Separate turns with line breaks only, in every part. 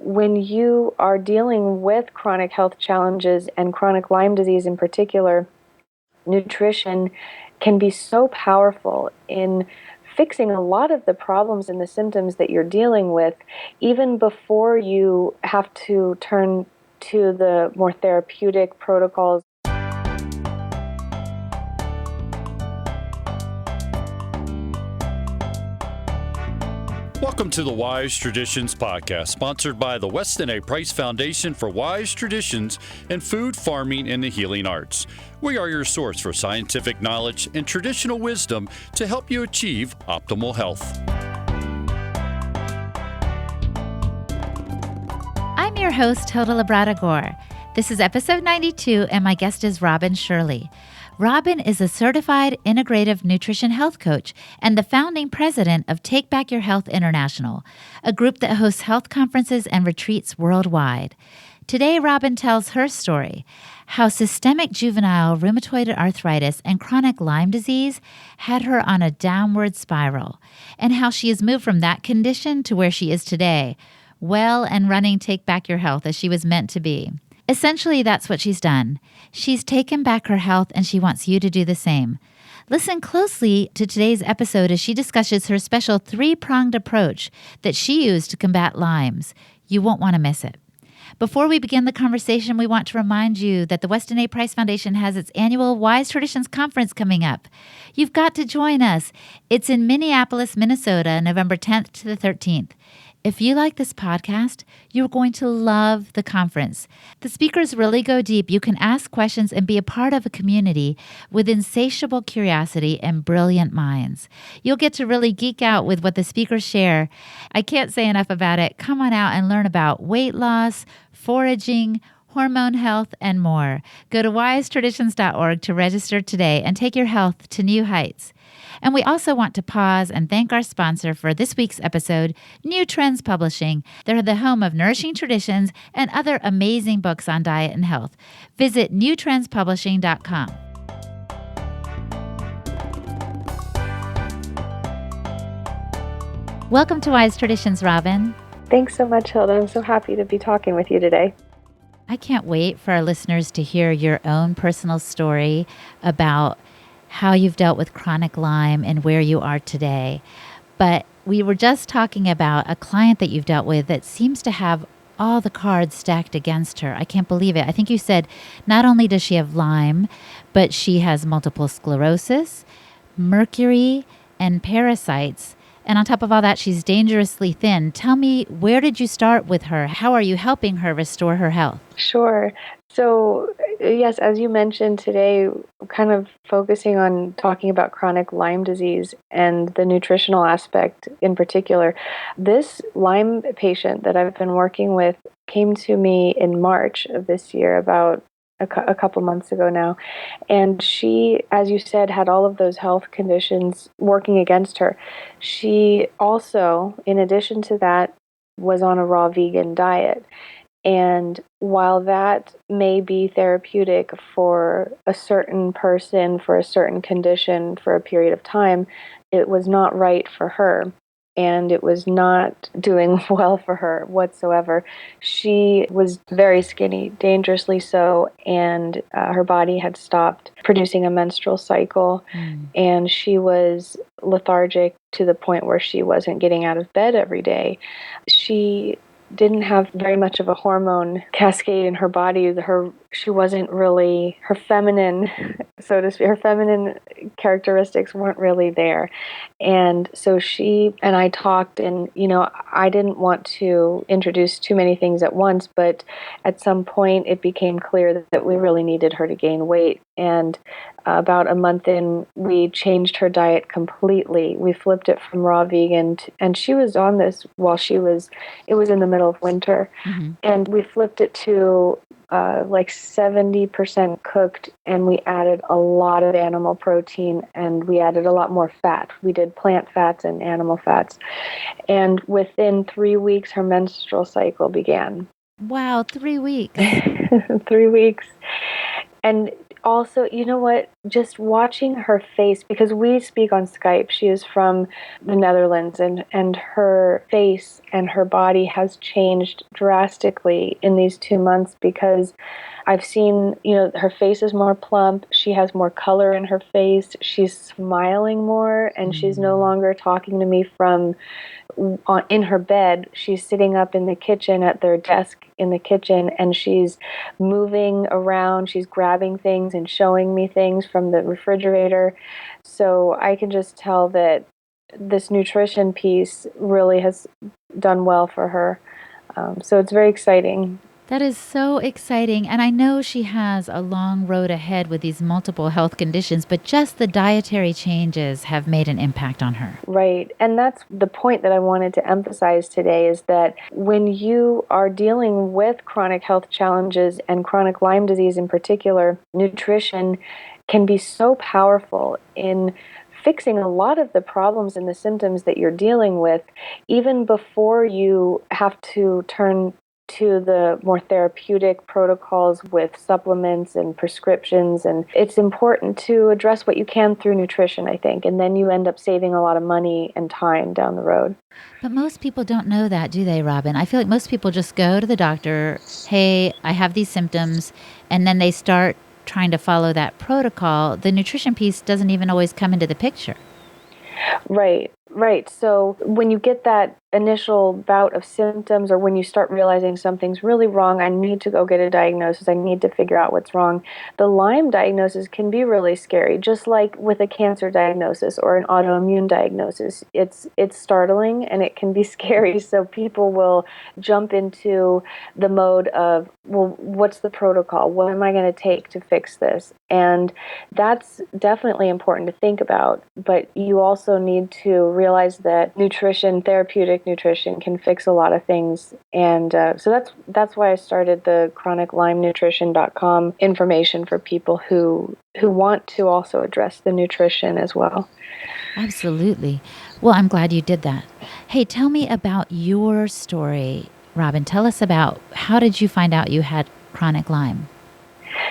when you are dealing with chronic health challenges and chronic Lyme disease in particular, nutrition can be so powerful in fixing a lot of the problems and the symptoms that you're dealing with, even before you have to turn to the more therapeutic protocols.
Welcome to the Wise Traditions Podcast, sponsored by the Weston A. Price Foundation for Wise Traditions in Food, Farming, and the Healing Arts. We are your source for scientific knowledge and traditional wisdom to help you achieve optimal health.
I'm your host, Hilda Labrada-Gore. This is episode 92, and my guest is Robin Shirley. Robin is a certified integrative nutrition health coach and the founding president of Take Back Your Health International, a group that hosts health conferences and retreats worldwide. Today, Robin tells her story, how systemic juvenile rheumatoid arthritis and chronic Lyme disease had her on a downward spiral, and how she has moved from that condition to where she is today, well and running Take Back Your Health as she was meant to be. Essentially, that's what she's done. She's taken back her health, and she wants you to do the same. Listen closely to today's episode as she discusses her special three-pronged approach that she used to combat Lyme's. You won't want to miss it. Before we begin the conversation, we want to remind you that the Weston A. Price Foundation has its annual Wise Traditions Conference coming up. You've got to join us. It's in Minneapolis, Minnesota, November 10th to the 13th. If you like this podcast, you're going to love the conference. The speakers really go deep. You can ask questions and be a part of a community with insatiable curiosity and brilliant minds. You'll get to really geek out with what the speakers share. I can't say enough about it. Come on out and learn about weight loss, foraging, hormone health, and more. Go to wisetraditions.org to register today and take your health to new heights. And we also want to pause and thank our sponsor for this week's episode, New Trends Publishing. They're the home of nourishing traditions and other amazing books on diet and health. Visit newtrendspublishing.com. Welcome to Wise Traditions, Robin.
Thanks so much, Hilda. I'm so happy to be talking with you today.
I can't wait for our listeners to hear your own personal story about how you've dealt with chronic Lyme and where you are today. But we were just talking about a client that you've dealt with that seems to have all the cards stacked against her. I can't believe it. I think you said not only does she have Lyme, but she has multiple sclerosis, mercury, and parasites. And on top of all that, she's dangerously thin. Tell me, where did you start with her? How are you helping her restore her health?
Sure. So, yes, as you mentioned today, kind of focusing on talking about chronic Lyme disease and the nutritional aspect in particular. This Lyme patient that I've been working with came to me in March of this year, about a couple months ago now. And she, as you said, had all of those health conditions working against her. She also, in addition to that, was on a raw vegan diet. And while that may be therapeutic for a certain person, for a certain condition, for a period of time, it was not right for her. And it was not doing well for her whatsoever. She was very skinny, dangerously so, and her body had stopped producing a menstrual cycle, and she was lethargic to the point where she wasn't getting out of bed every day. She didn't have very much of a hormone cascade in her body. She wasn't really, her feminine, so to speak, her feminine characteristics weren't really there. And so she and I talked, and, I didn't want to introduce too many things at once, but at some point it became clear that we really needed her to gain weight. And about a month in, we changed her diet completely. We flipped it from raw vegan, and she was on this while it was in the middle of winter, and we flipped it to like 70% cooked, and we added a lot of animal protein, and we added a lot more fat. We did plant fats and animal fats. And within 3 weeks, her menstrual cycle began.
Wow, 3 weeks.
3 weeks. And also, you know what, just watching her face, because we speak on Skype. She is from the Netherlands, and her face and her body has changed drastically in these 2 months because I've seen, her face is more plump. She has more color in her face. She's smiling more, and she's no longer talking to me from in her bed. She's sitting up in the kitchen at their desk in the kitchen, and she's moving around. She's grabbing things and showing me things from the refrigerator. So I can just tell that this nutrition piece really has done well for her. So it's very exciting.
That is so exciting. And I know she has a long road ahead with these multiple health conditions, but just the dietary changes have made an impact on her.
Right. And that's the point that I wanted to emphasize today, is that when you are dealing with chronic health challenges and chronic Lyme disease in particular, nutrition can be so powerful in fixing a lot of the problems and the symptoms that you're dealing with, even before you have to turn to the more therapeutic protocols with supplements and prescriptions. And it's important to address what you can through nutrition, I think, and then you end up saving a lot of money and time down the road.
But most people don't know that, do they, Robin? I feel like most people just go to the doctor, hey, I have these symptoms, and then they start trying to follow that protocol. The nutrition piece doesn't even always come into the picture.
Right. So when you get that initial bout of symptoms, or when you start realizing something's really wrong, I need to go get a diagnosis, I need to figure out what's wrong. The Lyme diagnosis can be really scary, just like with a cancer diagnosis or an autoimmune diagnosis. It's startling and it can be scary, so people will jump into the mode of, well, what's the protocol? What am I going to take to fix this? And that's definitely important to think about, but you also need to realize that nutrition, therapeutic nutrition, can fix a lot of things. And so that's why I started the chroniclymenutrition.com information for people who want to also address the nutrition as well.
Absolutely. Well, I'm glad you did that. Hey, tell me about your story, Robin. Tell us about, how did you find out you had chronic Lyme?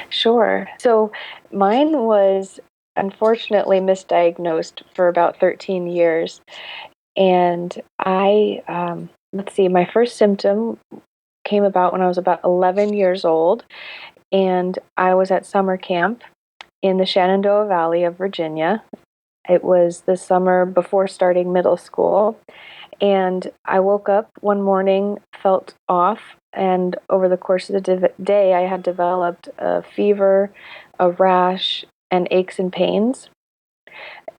Sure. So mine was unfortunately misdiagnosed for about 13 years. And my first symptom came about when I was about 11 years old. And I was at summer camp in the Shenandoah Valley of Virginia. It was the summer before starting middle school. And I woke up one morning, felt off, and over the course of the day, I had developed a fever, a rash, and aches and pains.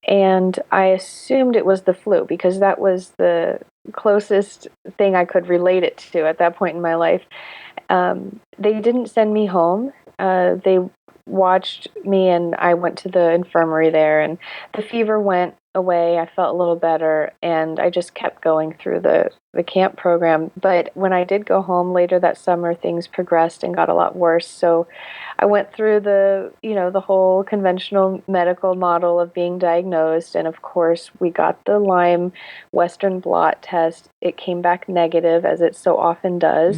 And I assumed it was the flu because that was the closest thing I could relate it to at that point in my life. They didn't send me home. They watched me, and I went to the infirmary there, and the fever went away. I felt a little better, and I just kept going through the camp program. But when I did go home later that summer, things progressed and got a lot worse. So I went through the whole conventional medical model of being diagnosed, and of course we got the Lyme Western blot test. It came back negative, as it so often does.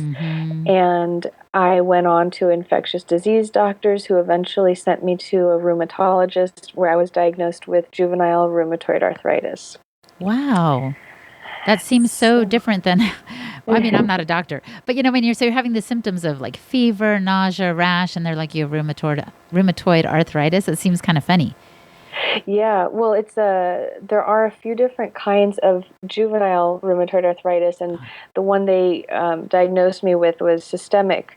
And I went on to infectious disease doctors, who eventually sent me to a rheumatologist, where I was diagnosed with juvenile rheumatoid arthritis.
Wow. That seems so different than, well, I mean, I'm not a doctor, but when you're having the symptoms of like fever, nausea, rash, and they're like, you have rheumatoid arthritis, it seems kind of funny.
Yeah, well, there are a few different kinds of juvenile rheumatoid arthritis, and the one they diagnosed me with was systemic.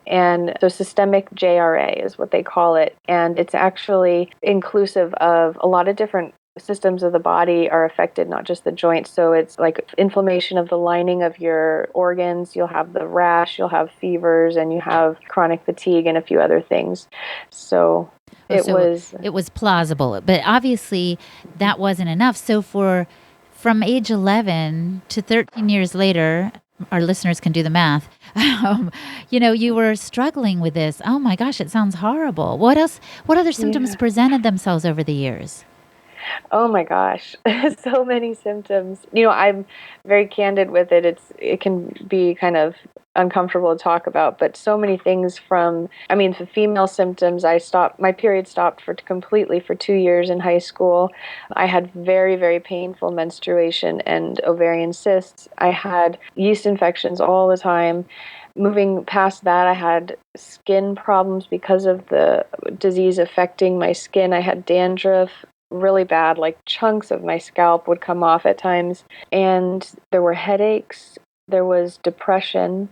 And so systemic JRA is what they call it, and it's actually inclusive of a lot of different systems of the body are affected, not just the joints. So it's like inflammation of the lining of your organs. You'll have the rash, you'll have fevers, and you have chronic fatigue and a few other things. So it
was plausible, but obviously that wasn't enough. So from age 11 to 13 years later, our listeners can do the math. You were struggling with this. Oh my gosh, it sounds horrible. What else? What other symptoms presented themselves over the years?
Oh my gosh, so many symptoms. I'm very candid with it. It can be kind of uncomfortable to talk about, but so many things the female symptoms, my period stopped for completely for 2 years in high school. I had very, very painful menstruation and ovarian cysts. I had yeast infections all the time. Moving past that, I had skin problems because of the disease affecting my skin. I had dandruff really bad, like chunks of my scalp would come off at times. And there were headaches, there was depression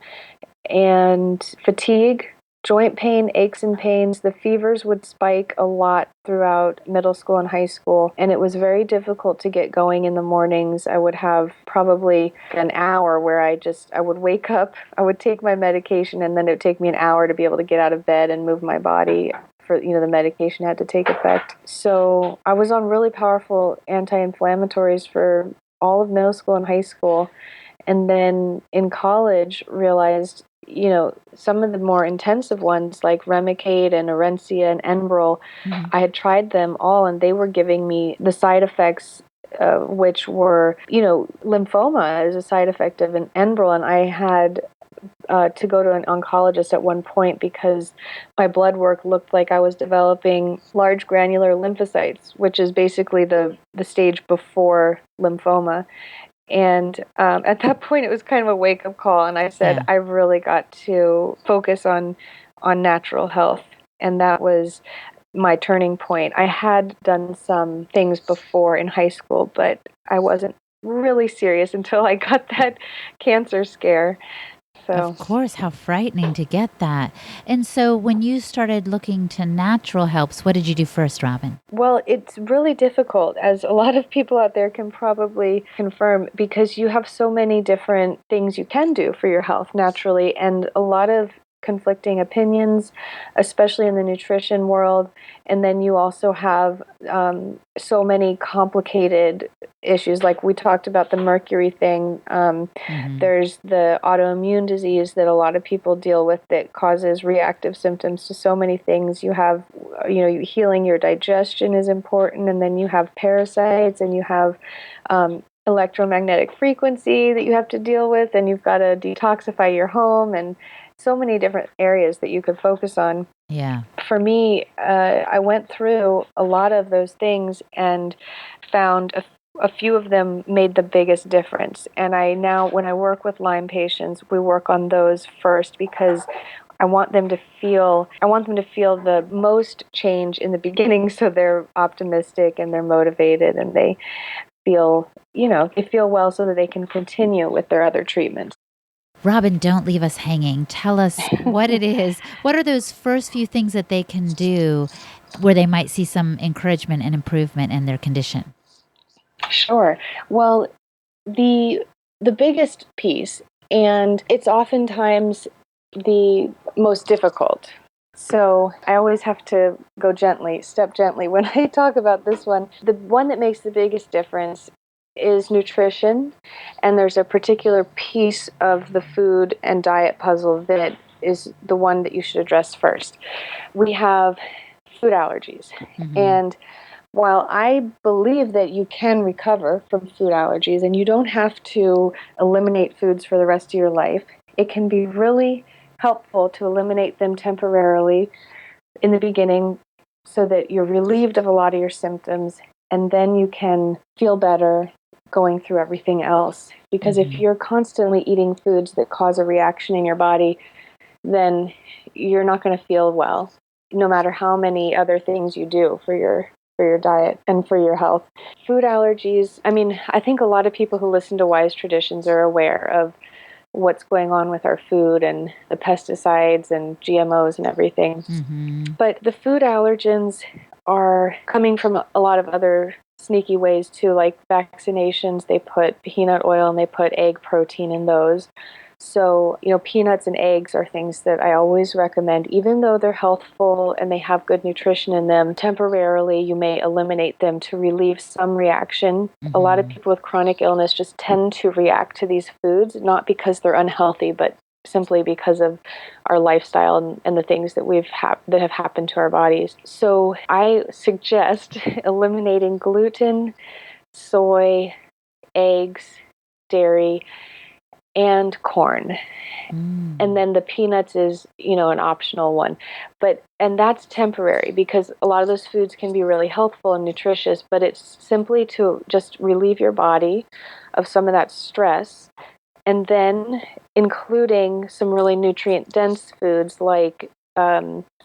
and fatigue, joint pain, aches and pains. The fevers would spike a lot throughout middle school and high school, and it was very difficult to get going in the mornings. I would have probably an hour where I would wake up, I would take my medication, and then it would take me an hour to be able to get out of bed and move my body. For the medication had to take effect. So I was on really powerful anti-inflammatories for all of middle school and high school. And then in college, realized, some of the more intensive ones like Remicade and Orencia and Enbrel, I had tried them all, and they were giving me the side effects, which were, lymphoma is a side effect of an Enbrel, and I had to go to an oncologist at one point because my blood work looked like I was developing large granular lymphocytes, which is basically the stage before lymphoma. And at that point, it was kind of a wake-up call, and I said, I really got to focus on natural health, and that was my turning point. I had done some things before in high school, but I wasn't really serious until I got that cancer scare. So.
Of course, how frightening to get that. And so when you started looking to natural helps, what did you do first, Robin?
Well, it's really difficult, as a lot of people out there can probably confirm, because you have so many different things you can do for your health naturally, and a lot of conflicting opinions, especially in the nutrition world. And then you also have so many complicated issues. Like we talked about the mercury thing. There's the autoimmune disease that a lot of people deal with that causes reactive symptoms to so many things. You have, healing your digestion is important. And then you have parasites, and you have electromagnetic frequency that you have to deal with, and you've got to detoxify your home, and so many different areas that you could focus on.
Yeah.
For me, I went through a lot of those things and found a few of them made the biggest difference. And now, when I work with Lyme patients, we work on those first because I want them to feel the most change in the beginning, so they're optimistic and they're motivated and they feel well, so that they can continue with their other treatments.
Robin, don't leave us hanging. Tell us what it is. What are those first few things that they can do where they might see some encouragement and improvement in their condition?
Sure. Well, the biggest piece, and it's oftentimes the most difficult. So I always have to step gently when I talk about this one. The one that makes the biggest difference is nutrition, and there's a particular piece of the food and diet puzzle that is the one that you should address first. We have food allergies, and while I believe that you can recover from food allergies and you don't have to eliminate foods for the rest of your life, it can be really helpful to eliminate them temporarily in the beginning so that you're relieved of a lot of your symptoms, and then you can feel better going through everything else. Because if you're constantly eating foods that cause a reaction in your body, then you're not going to feel well, no matter how many other things you do for your diet and for your health. Food allergies, I think a lot of people who listen to Wise Traditions are aware of what's going on with our food and the pesticides and GMOs and everything. But the food allergens are coming from a lot of other sneaky ways too, like vaccinations. They put peanut oil and they put egg protein in those. So, peanuts and eggs are things that I always recommend, even though they're healthful and they have good nutrition in them. Temporarily, you may eliminate them to relieve some reaction. A lot of people with chronic illness just tend to react to these foods, not because they're unhealthy, but simply because of our lifestyle and the things that that have happened to our bodies. So I suggest eliminating gluten, soy, eggs, dairy, and corn. And then the peanuts is, an optional one. And that's temporary because a lot of those foods can be really healthful and nutritious, but it's simply to just relieve your body of some of that stress. And then including some really nutrient dense foods like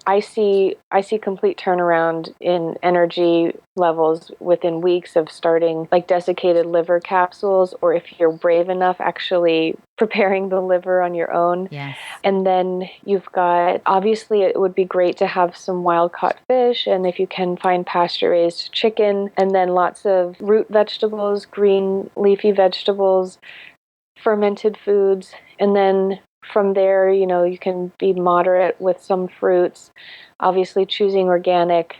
I see complete turnaround in energy levels within weeks of starting like desiccated liver capsules, or if you're brave enough, actually preparing the liver on your own.
Yes.
And then you've got, obviously it would be great to have some wild caught fish, and if you can find pasture raised chicken, and then lots of root vegetables, green leafy vegetables, fermented foods, and then from there, you can be moderate with some fruits, obviously choosing organic.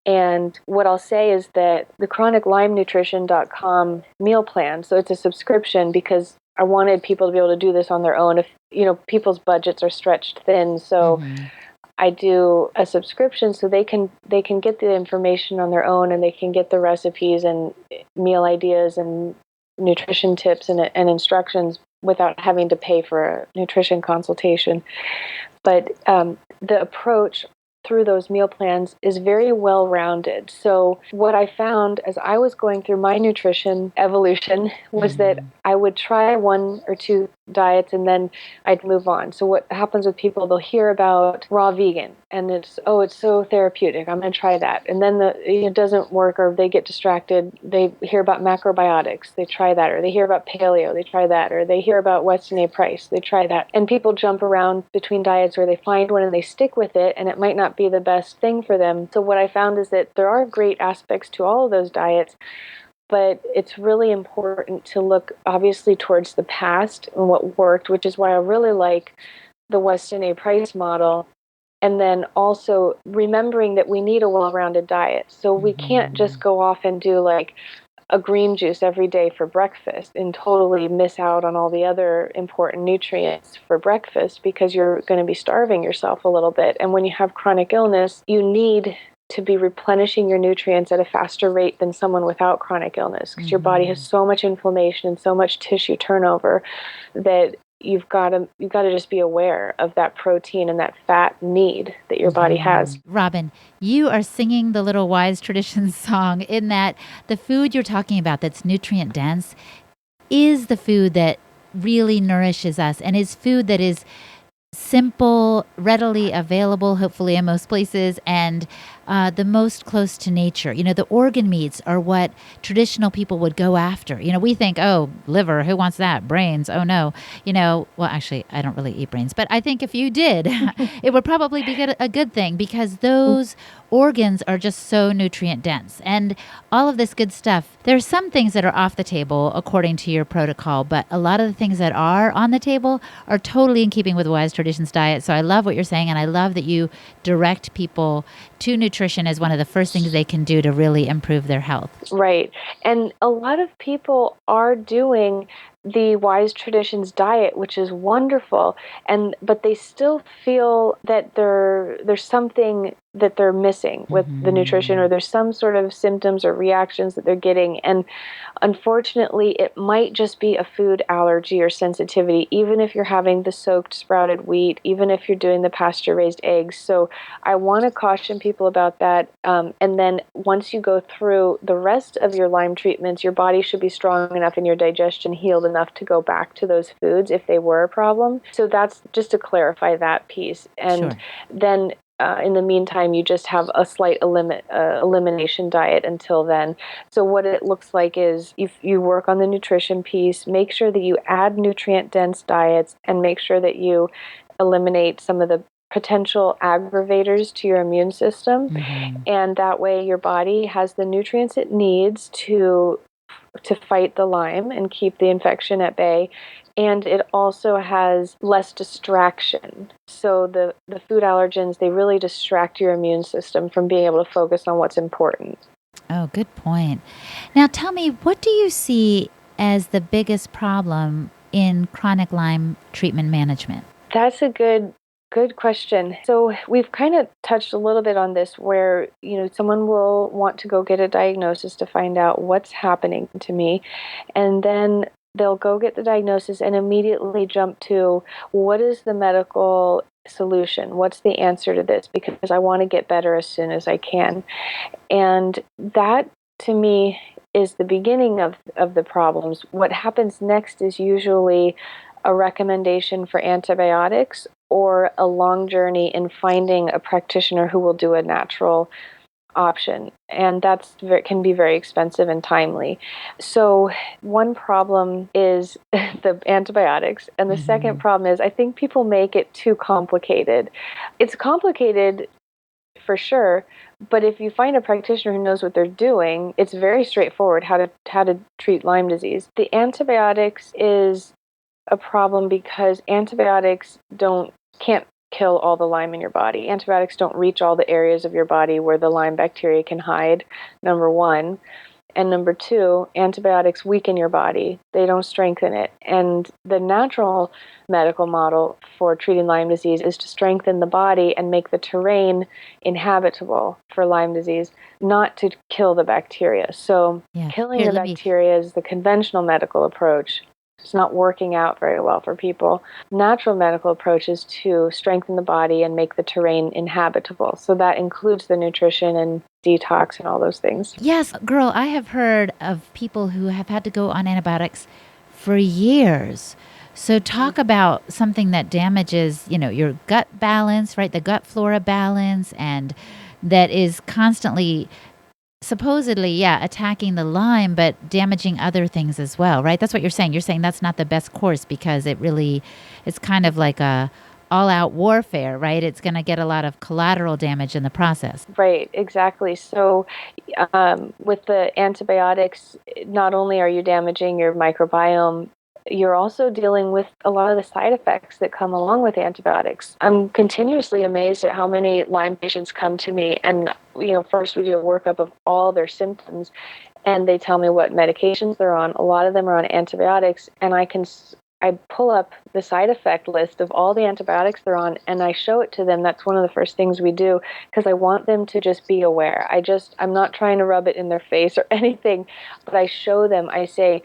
And what I'll say is that the chroniclymenutrition.com meal plan, so it's a subscription because I wanted people to be able to do this on their own if, people's budgets are stretched thin. So I do a subscription so they can get the information on their own, and they can get the recipes and meal ideas and nutrition tips and instructions without having to pay for a nutrition consultation. But the approach through those meal plans is very well-rounded. So what I found as I was going through my nutrition evolution was that I would try one or two diets and then I'd move on. So what happens with people, they'll hear about raw vegan and it's so therapeutic, I'm going to try that. And then it doesn't work, or they get distracted. They hear about macrobiotics, they try that, or they hear about paleo, they try that, or they hear about Weston A. Price, they try that. And people jump around between diets where they find one and they stick with it, and it might not be the best thing for them. So what I found is that there are great aspects to all of those diets, but it's really important to look obviously towards the past and what worked, which is why I really like the Weston A. Price model. And then also remembering that we need a well-rounded diet. So we can't just go off and do like a green juice every day for breakfast and totally miss out on all the other important nutrients for breakfast, because you're going to be starving yourself a little bit. And when you have chronic illness, you need to be replenishing your nutrients at a faster rate than someone without chronic illness, because your body has so much inflammation and so much tissue turnover that you've got to just be aware of that protein and that fat need that your body has.
Robin, you are singing the Little Wise Traditions song, in that the food you're talking about that's nutrient dense is the food that really nourishes us, and is food that is simple, readily available, hopefully in most places, and the most close to nature. The organ meats are what traditional people would go after. We think, oh, liver, who wants that? Brains, oh no. Well, actually, I don't really eat brains, but I think if you did, it would probably be a good thing, because those organs are just so nutrient dense. And all of this good stuff, there's some things that are off the table according to your protocol, but a lot of the things that are on the table are totally in keeping with Wise Traditions diet. So I love what you're saying, and I love that you direct people to nutrition as one of the first things they can do to really improve their health.
Right. And a lot of people are doing the Wise Traditions diet, which is wonderful, but they still feel that there's something that they're missing with the nutrition, or there's some sort of symptoms or reactions that they're getting. And unfortunately, it might just be a food allergy or sensitivity, even if you're having the soaked sprouted wheat, even if you're doing the pasture-raised eggs. So I want to caution people about that. And then once you go through the rest of your Lyme treatments, your body should be strong enough and your digestion healed enough to go back to those foods if they were a problem. So that's just to clarify that piece. And then in the meantime, you just have a slight elimination diet until then. So what it looks like is if you work on the nutrition piece, make sure that you add nutrient-dense diets, and make sure that you eliminate some of the potential aggravators to your immune system. And that way your body has the nutrients it needs to fight the Lyme and keep the infection at bay. And it also has less distraction. So the food allergens, they really distract your immune system from being able to focus on what's important.
Oh, good point. Now tell me, what do you see as the biggest problem in chronic Lyme treatment management?
That's a good question. So we've kind of touched a little bit on this where, someone will want to go get a diagnosis to find out what's happening to me. And then they'll go get the diagnosis and immediately jump to what is the medical solution? What's the answer to this? Because I want to get better as soon as I can. And that, to me, is the beginning of the problems. What happens next is usually a recommendation for antibiotics or a long journey in finding a practitioner who will do a natural option. And can be very expensive and timely. So one problem is the antibiotics. And the second problem is I think people make it too complicated. It's complicated for sure, but if you find a practitioner who knows what they're doing, it's very straightforward how to treat Lyme disease. The antibiotics is a problem because antibiotics can't kill all the Lyme in your body. Antibiotics don't reach all the areas of your body where the Lyme bacteria can hide, number one. And number two, antibiotics weaken your body. They don't strengthen it. And the natural medical model for treating Lyme disease is to strengthen the body and make the terrain inhabitable for Lyme disease, not to kill the bacteria. So killing the bacteria is the conventional medical approach. It's not working out very well for people. Natural medical approach is to strengthen the body and make the terrain inhabitable. So that includes the nutrition and detox and all those things.
Yes, girl, I have heard of people who have had to go on antibiotics for years. So talk about something that damages, your gut balance, right? The gut flora balance, and that is constantly supposedly, attacking the Lyme, but damaging other things as well, right? That's what you're saying. You're saying that's not the best course because it's kind of like a all-out warfare, right? It's going to get a lot of collateral damage in the process.
Right, exactly. So with the antibiotics, not only are you damaging your microbiome, you're also dealing with a lot of the side effects that come along with antibiotics. I'm continuously amazed at how many Lyme patients come to me and, first we do a workup of all their symptoms and they tell me what medications they're on. A lot of them are on antibiotics and I pull up the side effect list of all the antibiotics they're on and I show it to them. That's one of the first things we do because I want them to just be aware. I'm not trying to rub it in their face or anything, but I show them, I say,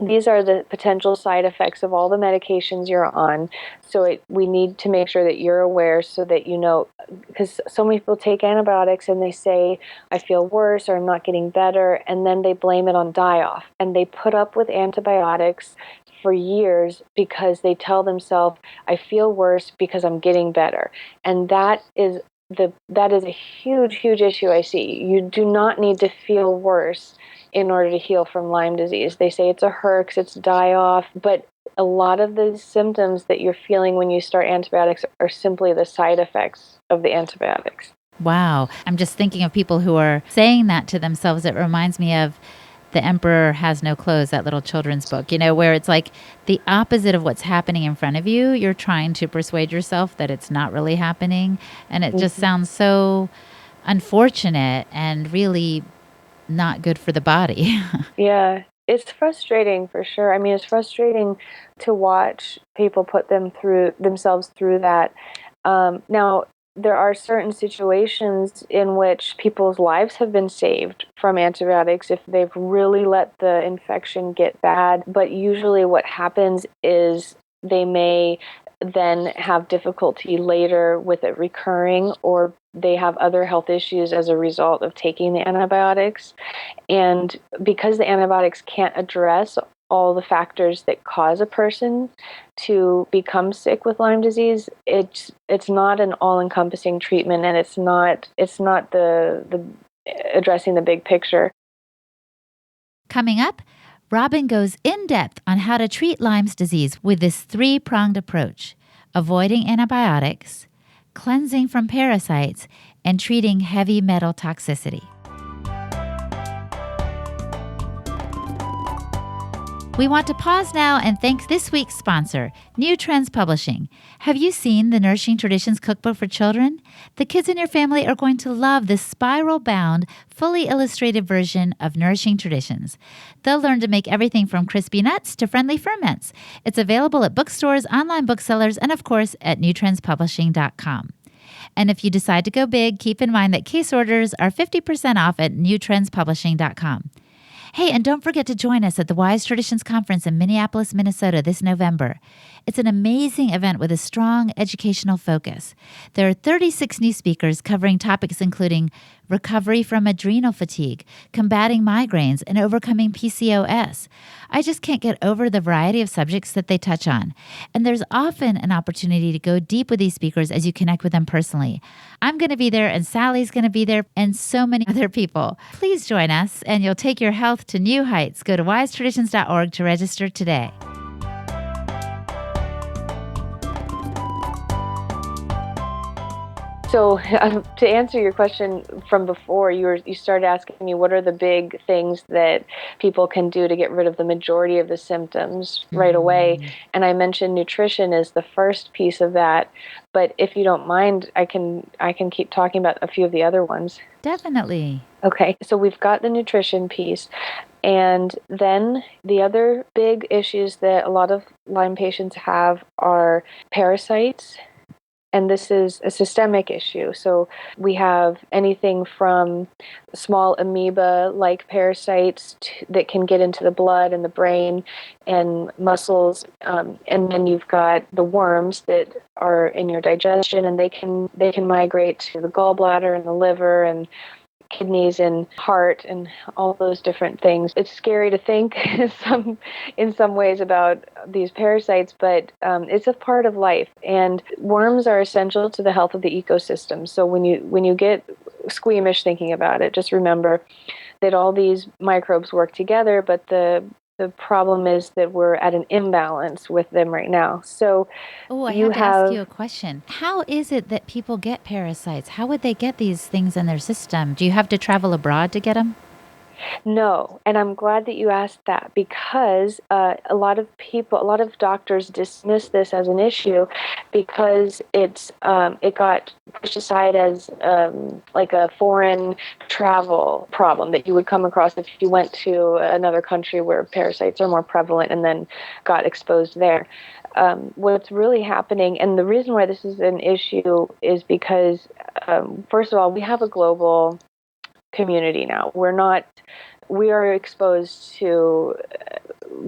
these are the potential side effects of all the medications you're on. So we need to make sure that you're aware so that you know, because so many people take antibiotics and they say, I feel worse or I'm not getting better, and then they blame it on die-off. And they put up with antibiotics for years because they tell themselves, I feel worse because I'm getting better. And that is a huge, huge issue I see. You do not need to feel worse in order to heal from Lyme disease. They say it's a herx, it's die-off, but a lot of the symptoms that you're feeling when you start antibiotics are simply the side effects of the antibiotics.
Wow. I'm just thinking of people who are saying that to themselves. It reminds me of The Emperor Has No Clothes, that little children's book, where it's like the opposite of what's happening in front of you. You're trying to persuade yourself that it's not really happening. And it just sounds so unfortunate and really not good for the body.
Yeah, it's frustrating for sure. I mean, it's frustrating to watch people put themselves through that. Now, there are certain situations in which people's lives have been saved from antibiotics if they've really let the infection get bad. But usually what happens is they may then have difficulty later with it recurring, or they have other health issues as a result of taking the antibiotics. And because the antibiotics can't address all the factors that cause a person to become sick with Lyme disease, it's not an all-encompassing treatment, and it's not the addressing the big picture.
Coming up, Robin goes in depth on how to treat Lyme's disease with this three-pronged approach: avoiding antibiotics, cleansing from parasites, and treating heavy metal toxicity. We want to pause now and thank this week's sponsor, New Trends Publishing. Have you seen the Nourishing Traditions Cookbook for Children? The kids in your family are going to love this spiral-bound, fully illustrated version of Nourishing Traditions. They'll learn to make everything from crispy nuts to friendly ferments. It's available at bookstores, online booksellers, and of course at newtrendspublishing.com. And if you decide to go big, keep in mind that case orders are 50% off at newtrendspublishing.com. Hey, and don't forget to join us at the Wise Traditions Conference in Minneapolis, Minnesota this November. It's an amazing event with a strong educational focus. There are 36 new speakers covering topics including recovery from adrenal fatigue, combating migraines, and overcoming PCOS. I just can't get over the variety of subjects that they touch on. And there's often an opportunity to go deep with these speakers as you connect with them personally. I'm going to be there, and Sally's going to be there, and so many other people. Please join us, and you'll take your health to new heights. Go to wisetraditions.org to register today.
So to answer your question from before, you started asking me what are the big things that people can do to get rid of the majority of the symptoms right away. And I mentioned nutrition is the first piece of that. But if you don't mind, I can keep talking about a few of the other ones.
Definitely.
Okay, so we've got the nutrition piece. And then the other big issues that a lot of Lyme patients have are parasites. And this is a systemic issue. So we have anything from small amoeba-like parasites that can get into the blood and the brain and muscles. And then you've got the worms that are in your digestion, and they can migrate to the gallbladder and the liver and kidneys and heart and all those different things. It's scary to think in some ways about these parasites, but it's a part of life. And worms are essential to the health of the ecosystem. So when you get squeamish thinking about it, just remember that all these microbes work together, but the problem is that we're at an imbalance with them right now. So
I have to ask you a question. How is it that people get parasites? How would they get these things in their system? Do you have to travel abroad to get them?
No, and I'm glad that you asked that, because a lot of doctors dismiss this as an issue because it got pushed aside as like a foreign travel problem that you would come across if you went to another country where parasites are more prevalent and then got exposed there. What's really happening, and the reason why this is an issue is because, first of all, we have a global community now. We are exposed to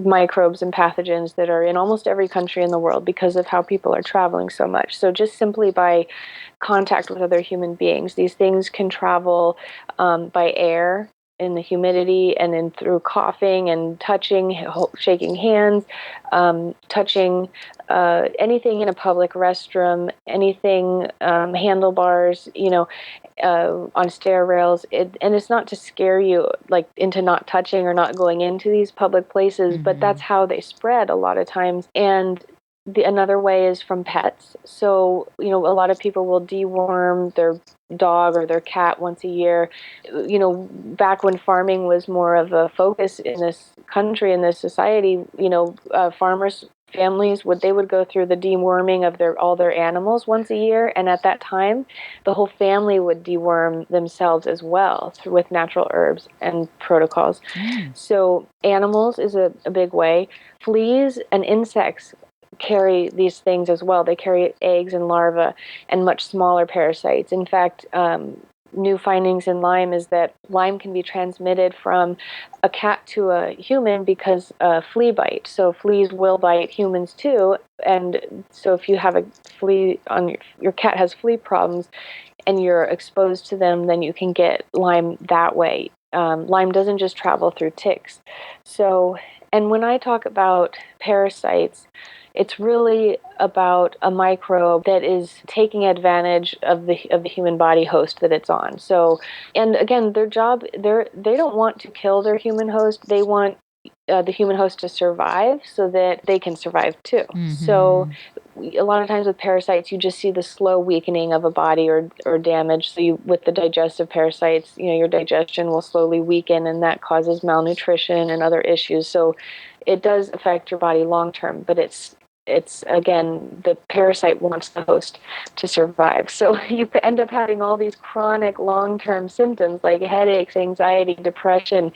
microbes and pathogens that are in almost every country in the world because of how people are traveling so much. So just simply by contact with other human beings, these things can travel by air, in the humidity, and then through coughing and touching, shaking hands, touching anything in a public restroom, anything, handlebars, on stair rails. And it's not to scare you like into not touching or not going into these public places, but that's how they spread a lot of times. And another way is from pets. So, a lot of people will deworm their dog or their cat once a year. Back when farming was more of a focus in this country, in this society, farmers' families would go through the deworming of all their animals once a year, and at that time, the whole family would deworm themselves as well with natural herbs and protocols. So animals is a big way. Fleas and insects carry these things as well. They carry eggs and larvae and much smaller parasites. In fact, new findings in Lyme is that Lyme can be transmitted from a cat to a human because flea bite. So fleas will bite humans too. And so if you have a flea your cat has flea problems and you're exposed to them, then you can get Lyme that way. Lyme doesn't just travel through ticks. So, and when I talk about parasites, it's really about a microbe that is taking advantage of the human body host that it's on. So, and again, their job, they don't want to kill their human host. They want the human host to survive so that they can survive too. So a lot of times with parasites, you just see the slow weakening of a body or damage. So with the digestive parasites, your digestion will slowly weaken, and that causes malnutrition and other issues. So it does affect your body long term, but it's again, the parasite wants the host to survive. So you end up having all these chronic long-term symptoms like headaches, anxiety, depression,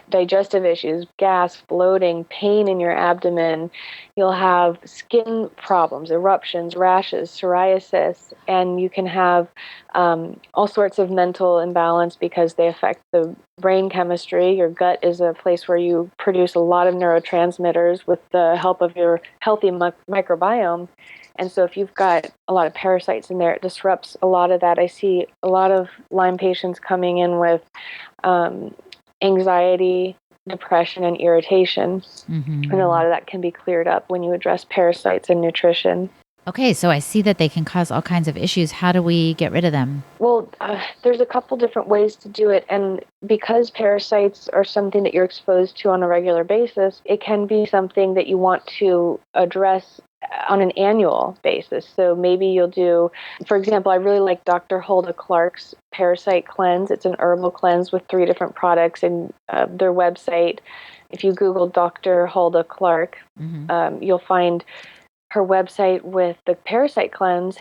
digestive issues, gas, bloating, pain in your abdomen. You'll have skin problems, eruptions, rashes, psoriasis, and you can have all sorts of mental imbalance because they affect the brain chemistry. Your gut is a place where you produce a lot of neurotransmitters with the help of your healthy microbiome. And so if you've got a lot of parasites in there, it disrupts a lot of that. I see a lot of Lyme patients coming in with anxiety, depression, and irritation. And a lot of that can be cleared up when you address parasites and nutrition.
Okay, so I see that they can cause all kinds of issues. How do we get rid of them?
Well, there's a couple different ways to do it. And because parasites are something that you're exposed to on a regular basis, it can be something that you want to address on an annual basis. So maybe you'll do, for example, I really like Dr. Hulda Clark's Parasite Cleanse. It's an herbal cleanse with 3 different products, and their website, if you Google Dr. Hulda Clark, you'll find her website with the parasite cleanse.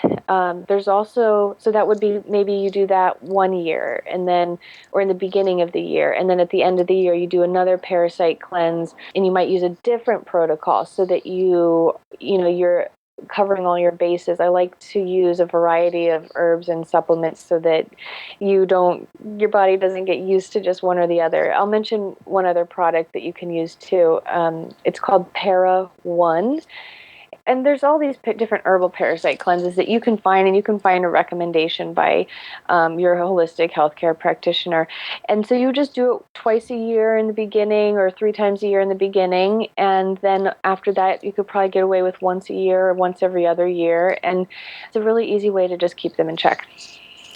There's also, so that would be maybe you do that 1 year and then, or in the beginning of the year, and then at the end of the year you do another parasite cleanse, and you might use a different protocol so that you're covering all your bases. I like to use a variety of herbs and supplements so that your body doesn't get used to just one or the other. I'll mention one other product that you can use too. It's called Para One. And there's all these different herbal parasite cleanses that you can find, and you can find a recommendation by your holistic healthcare practitioner. And so you just do it twice a year in the beginning or 3 times a year in the beginning. And then after that, you could probably get away with once a year or once every other year. And it's a really easy way to just keep them in check.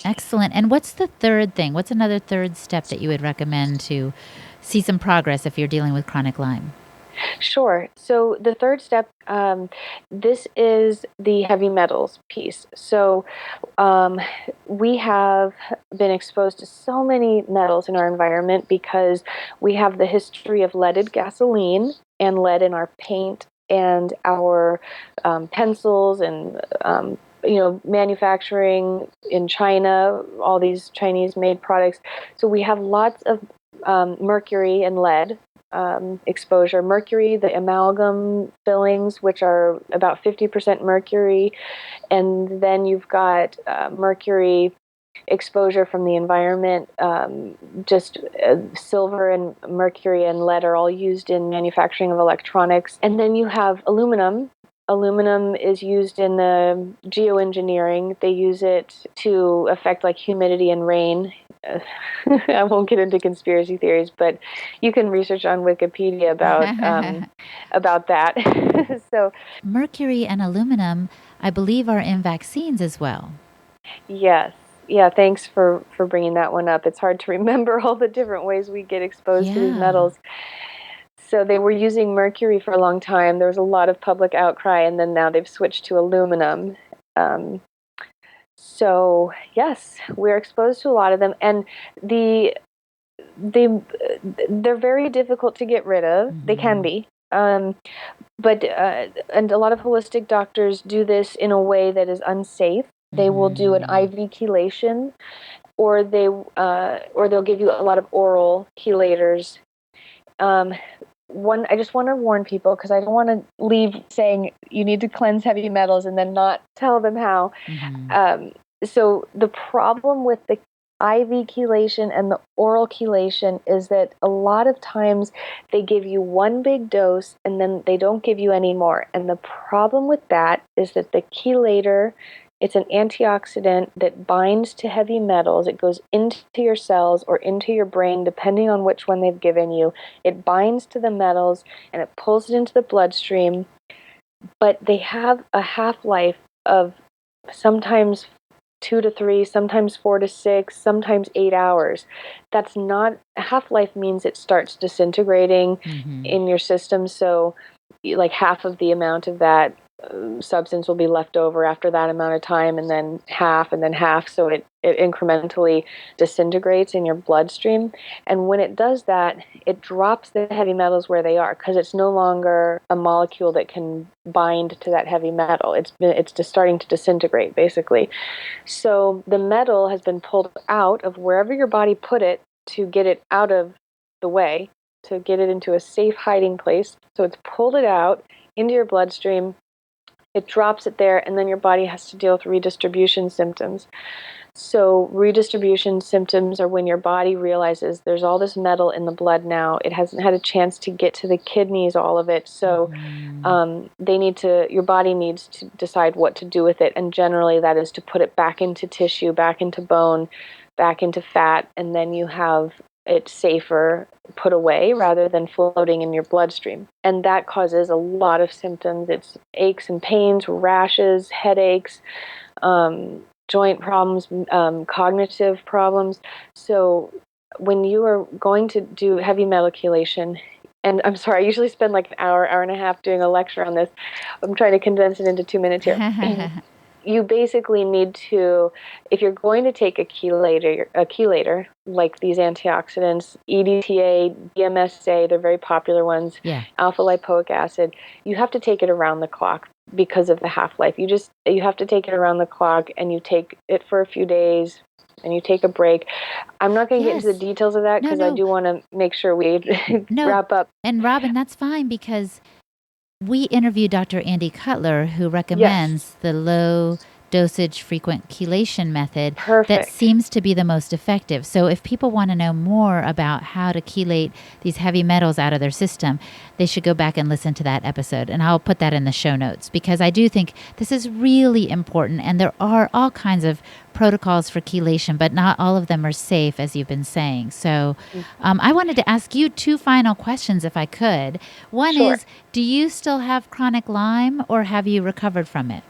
Excellent. And what's the third thing? What's another third step that you would recommend to see some progress if you're dealing with chronic Lyme?
Sure. So the third step, this is the heavy metals piece. So we have been exposed to so many metals in our environment because we have the history of leaded gasoline and lead in our paint and our pencils and manufacturing in China, all these Chinese-made products. So we have lots of mercury and lead exposure. Mercury, the amalgam fillings, which are about 50% mercury, and then you've got mercury exposure from the environment. Silver and mercury and lead are all used in manufacturing of electronics. And then you have aluminum. Aluminum is used in the geoengineering. They use it to affect like humidity and rain. I won't get into conspiracy theories, but you can research on Wikipedia about that. So
mercury and aluminum, I believe, are in vaccines as well.
Yes. Yeah, thanks for bringing that one up. It's hard to remember all the different ways we get exposed to these metals. So they were using mercury for a long time. There was a lot of public outcry, and then now they've switched to aluminum. So yes, we're exposed to a lot of them, and they're very difficult to get rid of. They can be, but and a lot of holistic doctors do this in a way that is unsafe. They will do an IV chelation, or they'll give you a lot of oral chelators. I just want to warn people, because I don't want to leave saying you need to cleanse heavy metals and then not tell them how. So the problem with the IV chelation and the oral chelation is that a lot of times they give you one big dose and then they don't give you any more. And the problem with that is that the chelator, it's an antioxidant that binds to heavy metals. It goes into your cells or into your brain, depending on which one they've given you. It binds to the metals and it pulls it into the bloodstream. But they have a half-life of sometimes 2 to 3, sometimes 4 to 6, sometimes 8 hours. That's not, half-life means it starts disintegrating in your system. So like half of the amount of that substance will be left over after that amount of time, and then half, so it incrementally disintegrates in your bloodstream. And when it does that, it drops the heavy metals where they are, because it's no longer a molecule that can bind to that heavy metal. It's just starting to disintegrate, basically. So the metal has been pulled out of wherever your body put it to get it out of the way, to get it into a safe hiding place. So it's pulled it out into your bloodstream. It drops it there, and then your body has to deal with redistribution symptoms. So redistribution symptoms are when your body realizes there's all this metal in the blood now. It hasn't had a chance to get to the kidneys, all of it. So your body needs to decide what to do with it. And generally that is to put it back into tissue, back into bone, back into fat, and then you have it safer put away rather than floating in your bloodstream. And that causes a lot of symptoms. It's aches and pains, rashes, headaches, joint problems, cognitive problems. So when you are going to do heavy metal chelation, and I'm sorry, I usually spend like an hour and a half doing a lecture on this. I'm trying to condense it into 2 minutes here. You basically need to, if you're going to take a chelator, like these antioxidants, EDTA, DMSA, they're very popular ones, alpha lipoic acid, you have to take it around the clock because of the half-life. You have to take it around the clock, and you take it for a few days, and you take a break. I'm not going to get into the details of that because I do want to make sure we wrap up.
And Robin, that's fine, because we interviewed Dr. Andy Cutler, who recommends the low dosage frequent chelation method that seems to be the most effective. So if people want to know more about how to chelate these heavy metals out of their system, they should go back and listen to that episode. And I'll put that in the show notes, because I do think this is really important. And there are all kinds of protocols for chelation, but not all of them are safe, as you've been saying. So I wanted to ask you 2 final questions, if I could. One is, do you still have chronic Lyme, or have you recovered from it?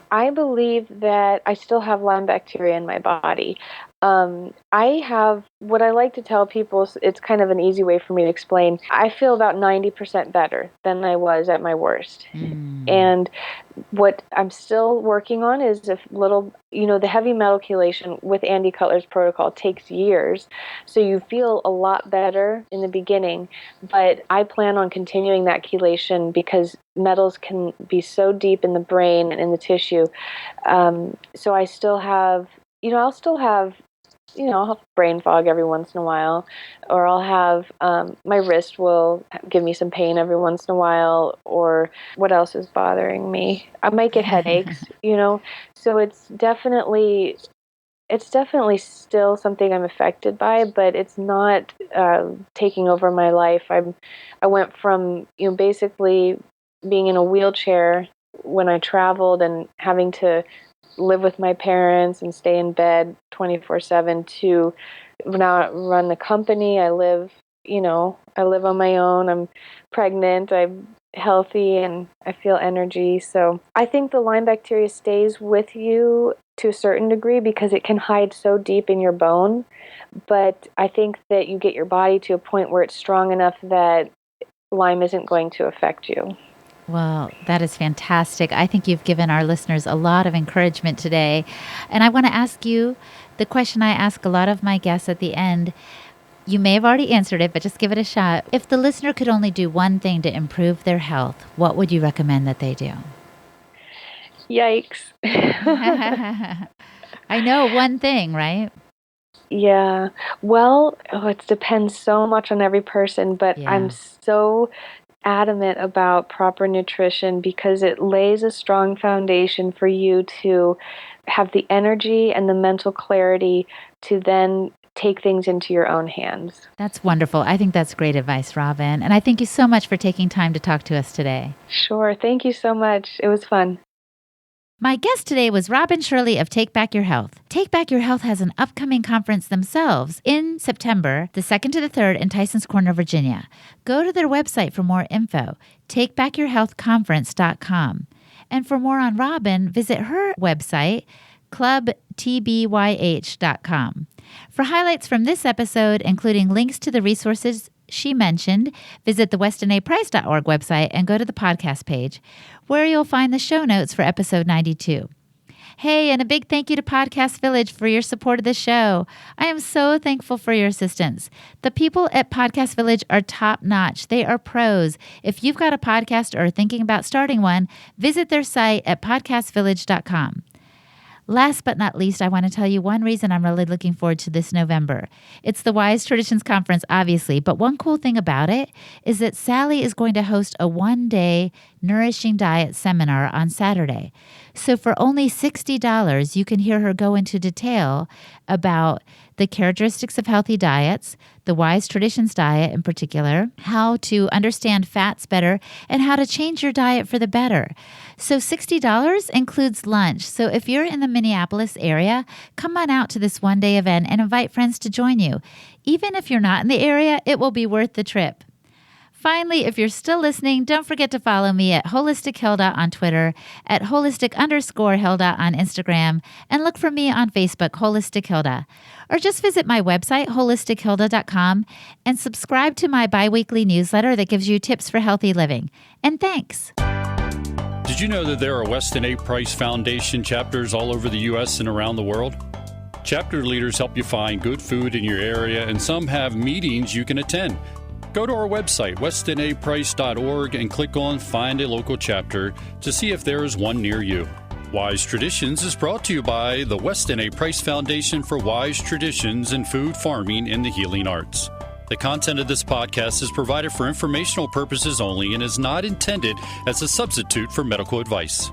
I believe that I still have Lyme bacteria in my body. I have, what I like to tell people, it's kind of an easy way for me to explain, I feel about 90% better than I was at my worst. And what I'm still working on is the heavy metal chelation with Andy Cutler's protocol takes years. So you feel a lot better in the beginning, but I plan on continuing that chelation because metals can be so deep in the brain and in the tissue. So I still have, I'll have brain fog every once in a while, or I'll have, my wrist will give me some pain every once in a while, or what else is bothering me? I might get headaches, so it's definitely still something I'm affected by, but it's not taking over my life. I went from, basically being in a wheelchair when I traveled and having to live with my parents and stay in bed 24/7 to now run the company. I live on my own. I'm pregnant. I'm healthy and I feel energy. So I think the Lyme bacteria stays with you to a certain degree because it can hide so deep in your bone. But I think that you get your body to a point where it's strong enough that Lyme isn't going to affect you.
Well, that is fantastic. I think you've given our listeners a lot of encouragement today. And I want to ask you the question I ask a lot of my guests at the end. You may have already answered it, but just give it a shot. If the listener could only do one thing to improve their health, what would you recommend that they do?
Yikes.
I know, one thing, right?
Yeah. Well, it depends so much on every person, but I'm so adamant about proper nutrition because it lays a strong foundation for you to have the energy and the mental clarity to then take things into your own hands.
That's wonderful. I think that's great advice, Robin. And I thank you so much for taking time to talk to us today.
Sure. Thank you so much. It was fun.
My guest today was Robin Shirley of Take Back Your Health. Take Back Your Health has an upcoming conference themselves in September, the 2nd to the 3rd in Tysons Corner, Virginia. Go to their website for more info, takebackyourhealthconference.com. And for more on Robin, visit her website, clubtbyh.com. For highlights from this episode, including links to the resources she mentioned, visit the westinaprice.org website and go to the podcast page, where you'll find the show notes for episode 92. Hey, and a big thank you to Podcast Village for your support of the show. I am so thankful for your assistance. The people at Podcast Village are top-notch. They are pros. If you've got a podcast or are thinking about starting one, visit their site at podcastvillage.com. Last but not least, I want to tell you one reason I'm really looking forward to this November. It's the Wise Traditions Conference, obviously, but one cool thing about it is that Sally is going to host a one-day nourishing diet seminar on Saturday. So for only $60, you can hear her go into detail about the characteristics of healthy diets, the Wise Traditions diet in particular, how to understand fats better, and how to change your diet for the better. So $60 includes lunch. So if you're in the Minneapolis area, come on out to this one-day event and invite friends to join you. Even if you're not in the area, it will be worth the trip. Finally, if you're still listening, don't forget to follow me at Holistic Hilda on Twitter, at Holistic_Hilda on Instagram, and look for me on Facebook, Holistic Hilda. Or just visit my website, holistichilda.com, and subscribe to my biweekly newsletter that gives you tips for healthy living. And thanks.
Did you know that there are Weston A. Price Foundation chapters all over the U.S. and around the world? Chapter leaders help you find good food in your area, and some have meetings you can attend. Go to our website, westinaprice.org, and click on Find a Local Chapter to see if there is one near you. Wise Traditions is brought to you by the Weston A. Price Foundation for Wise Traditions in Food, Farming, and the Healing Arts. The content of this podcast is provided for informational purposes only and is not intended as a substitute for medical advice.